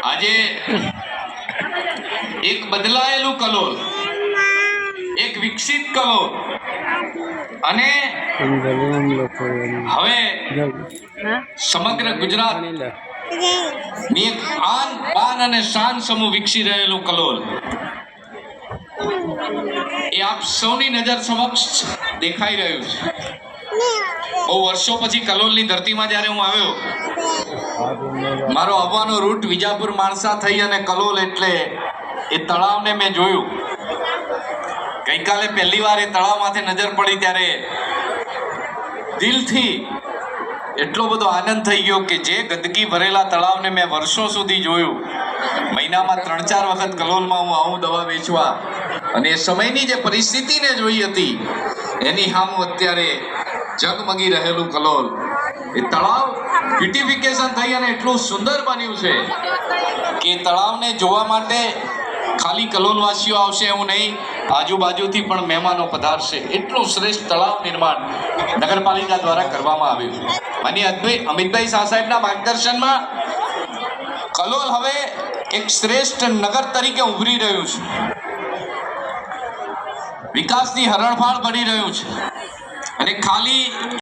આજે એક બદલાયેલું કલોલ, એક વિકસિત કલોલ અને હવે સમગ્ર ગુજરાત ની એક આન બાન અને શાન સમૂહ વિકસી રહેલું કલોલ એ આપ સૌની નજર સમક્ષ દેખાઈ રહ્યું છે. બહુ વર્ષો પછી કલોલની ધરતીમાં જ્યારે હું આવ્યો, મારો આવવાનો રૂટ વિજાપુર માણસા થઈ અને કલોલ એટલે એ તળાવને મેં જોયું. ગઈકાલે પહેલી વાર એ તળાવ માથે નજર પડી ત્યારે દિલથી એટલો બધો આનંદ થઈ ગયો કે જે ગંદકી ભરેલા તળાવને મેં વર્ષો સુધી જોયું, મહિનામાં 3-4 વખત કલોલમાં હું આવું દવા વેચવા, અને એ સમયની જે પરિસ્થિતિને જોઈ હતી એની સામું અત્યારે જગમગી રહેલું કલોલ એ તળાવ બ્યુટિફિકેશન થઈ અને એટલું સુંદર બન્યું છે કે તળાવને જોવા માટે ખાલી કલોલવાસીઓ આવશે એવું નહીં, આજુબાજુથી પણ મહેમાનો પધારશે. એટલું શ્રેષ્ઠ તળાવ નિર્માણ નગરપાલિકા દ્વારા કરવામાં આવ્યું. માનનીય અમિતભાઈ શાહ સાહેબના માર્ગદર્શનમાં કલોલ હવે એક શ્રેષ્ઠ નગર તરીકે ઉભરી રહ્યું છે, વિકાસની હરણફાળ બની રહ્યું છે. અને ખાલી